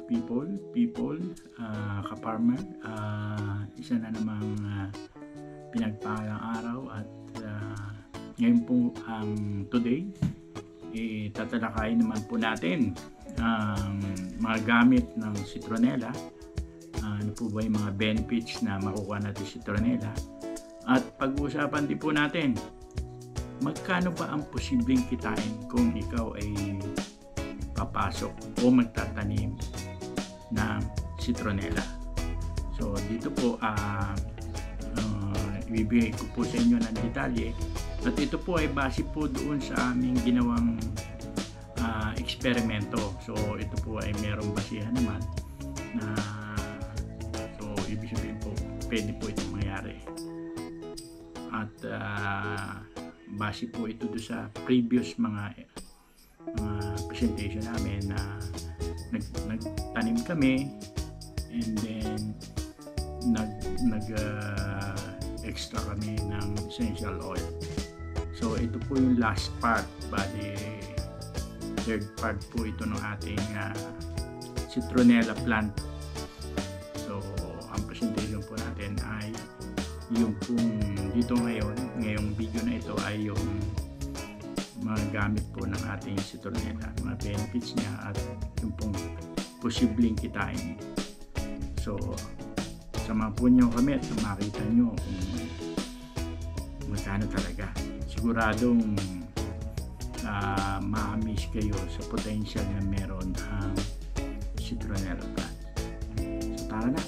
people, ka-farmer, isa na namang pinagpalang araw at ngayon po today tatalakayin naman po natin ang mga gamit ng citronella. Ano po ba yung mga benefits na makukuha natin sa citronella, at pag-uusapan din po natin magkano ba ang posibleng kitain kung ikaw ay papasok o magtatanim ng citronella. So dito po ibibigay ko po sa inyo ng detalye, at ito po ay base po doon sa aming ginawang eksperimento. So ito po ay merong basihan naman na, so ibig sabihin po pwede po itong mangyari, at base po ito doon sa previous mga presentation namin na nagtanim kami, and then extra kami ng essential oil. So ito po yung last part, bali third part po ito ng ating citronella plant. So ang presentation po natin ay yung pong dito ngayong video na ito ay yung mga gamit po ng ating citronella, mga benefits niya at yung pong posibleng kitain. So samahan po niyo kami at makita niyo kung magkano talaga. Siguradong ma-amaze kayo sa potential na meron ang citronella plant. So tara na.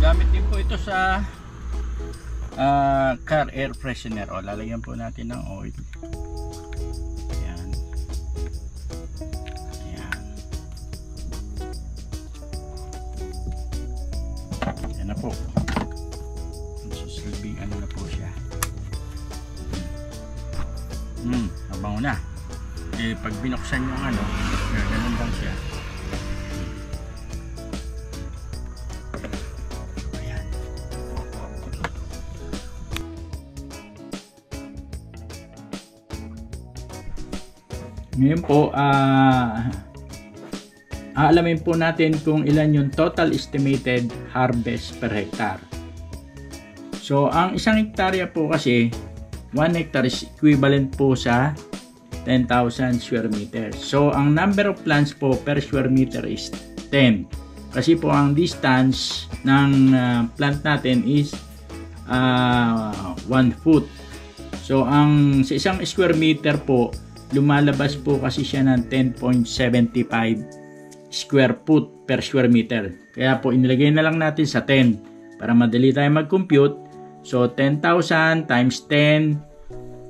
Gamit din po ito sa car air freshener. O, lalagyan po natin ng oil. Ayan. Ayan. Ayan na po. Susilbing ano na po siya. Nabango na. Eh, pag binuksan yung ano, ganun lang siya. Ngayon po, aalamin po natin kung ilan yung total estimated harvest per hectare. So, ang isang hektarya po kasi, 1 hectare is equivalent po sa 10,000 square meters. So, ang number of plants po per square meter is 10. Kasi po ang distance ng plant natin is 1 foot. So ang sa isang square meter po, lumalabas po kasi siya ng 10.75 square foot per square meter. Kaya po inilagay na lang natin sa 10 para madali tayo mag-compute. So 10,000 times 10.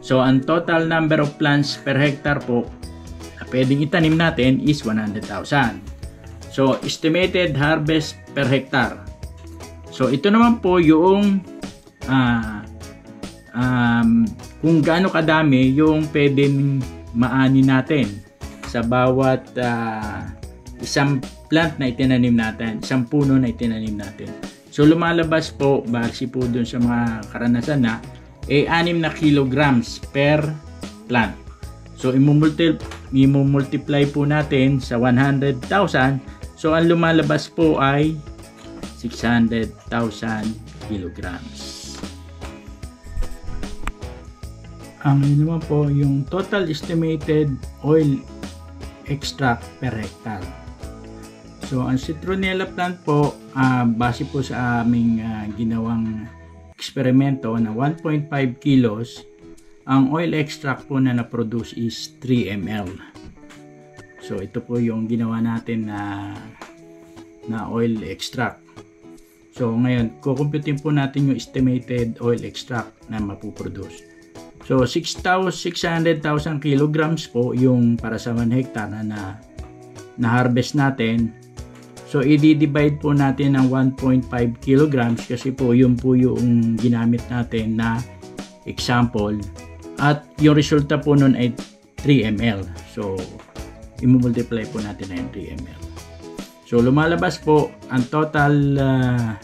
So ang total number of plants per hectare po na pwedeng itanim natin is 100,000. So estimated harvest per hectare. So ito naman po yung kung gaano kadami yung pwedeng maani natin sa bawat isang plant na itinanim natin, isang puno na itinanim natin. So lumalabas po, base po dun sa mga karanasan na 6 na kilograms per plant. So i-multiply po natin sa 100,000. So ang lumalabas po ay 600,000 kilograms. Ang yun naman po yung total estimated oil extract per hectare. So ang citronella plant po, base po sa aming ginawang eksperimento na 1.5 kilos, ang oil extract po na na-produce is 3 ml. So ito po yung ginawa natin na oil extract. So ngayon, kukumputin po natin yung estimated oil extract na mapuproduce. So 600,000 kilograms po yung para sa 1 hectare na harvest natin. So i-divide po natin ng 1.5 kilograms kasi po yun po yung ginamit natin na example. At yung resulta po nun ay 3 ml. So i-multiply po natin na yung 3 ml. So lumalabas po ang total na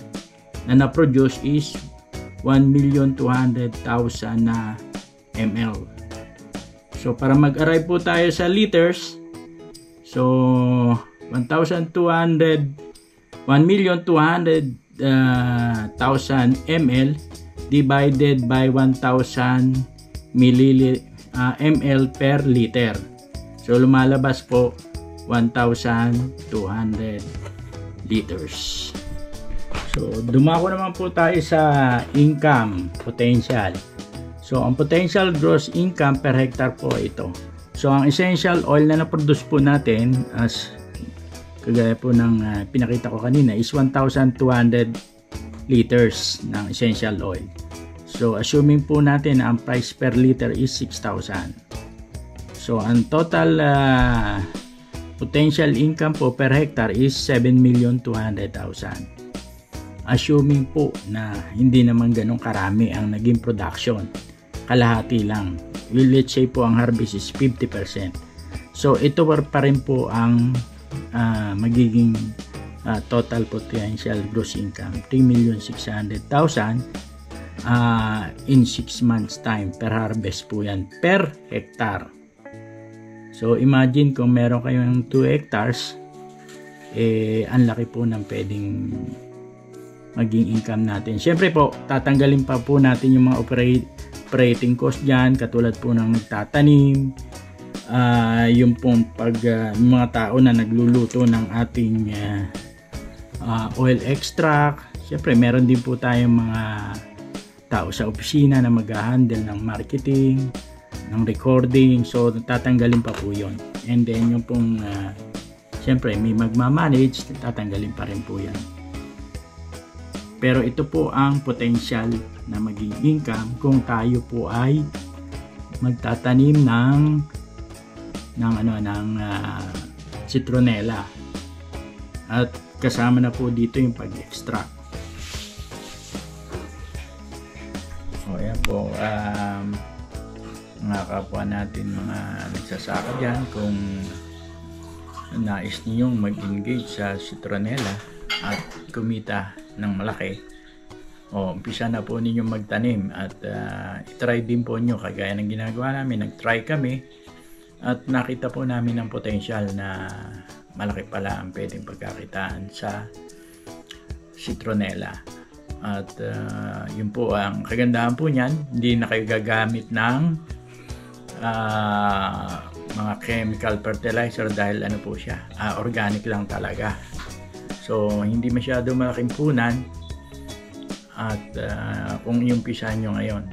na-produce is 1,200,000 na ml. So para mag-arrive po tayo sa liters, so 1,200,000 ml divided by 1,000 ml per liter. So lumalabas po 1,200 liters. So dumako naman po tayo sa income potential. So ang potential gross income per hectare po ito. So ang essential oil na na-produce po natin, as kagaya po ng pinakita ko kanina, is 1,200 liters ng essential oil. So assuming po natin na ang price per liter is 6,000. So ang total potential income po per hectare is 7,200,000. Assuming po na hindi naman ganun karami ang naging production, kalahati lang. Let's say po ang harvest is 50%. So ito pa rin po ang magiging total potential gross income, 3,600,000 in 6 months time per harvest po yan per hectare. So imagine kung meron kayong 2 hectares, ang laki po ng pwedeng maging income natin. Siyempre po, tatanggalin pa po natin yung mga operating cost dyan, katulad po ng nagtatanim, yung pong mga tao na nagluluto ng ating oil extract. Siyempre meron din po tayong mga tao sa opisina na mag-handle ng marketing, ng recording. So tatanggalin pa po yun. And then yung pong siyempre may magmamanage, tatanggalin pa rin po yan. Pero ito po ang potential na maging income kung tayo po ay magtatanim ng citronella. At kasama na po dito yung pag-extract. So ayan po, mga kapwa natin, mga nagsasaka dyan, kung nais niyong mag-engage sa citronella at kumita ng malaki, umpisa na po ninyong magtanim at itry din po nyo kagaya ng ginagawa namin. Nag-try kami at nakita po namin ang potential na malaki pala ang pwedeng pagkakitaan sa citronella. At yun po ang kagandahan po niyan, hindi na kayo gagamit ng mga chemical fertilizer dahil ano po siya, organic lang talaga. So hindi masyado malaking punan. At kung i-umpisahan nyo ngayon,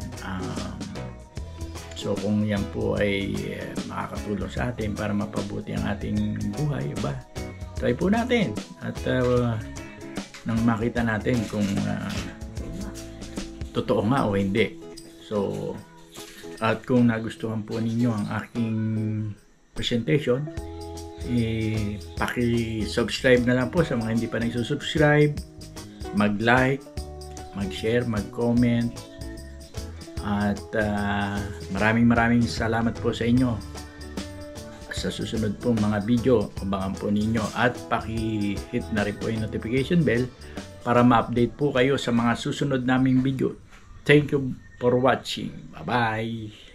so kung yan po ay makakatulong sa atin para mapabuti ang ating buhay, try po natin. At nang makita natin kung totoo nga o hindi. So, at kung nagustuhan po ninyo ang aking presentation, paki-subscribe na lang po sa mga hindi pa nagsusubscribe, mag-like, mag-share, mag-comment, at maraming salamat po sa inyo. Sa susunod pong mga video, abangan po ninyo at paki-hit na rin po yung notification bell para ma-update po kayo sa mga susunod naming video. Thank you for watching. Bye-bye!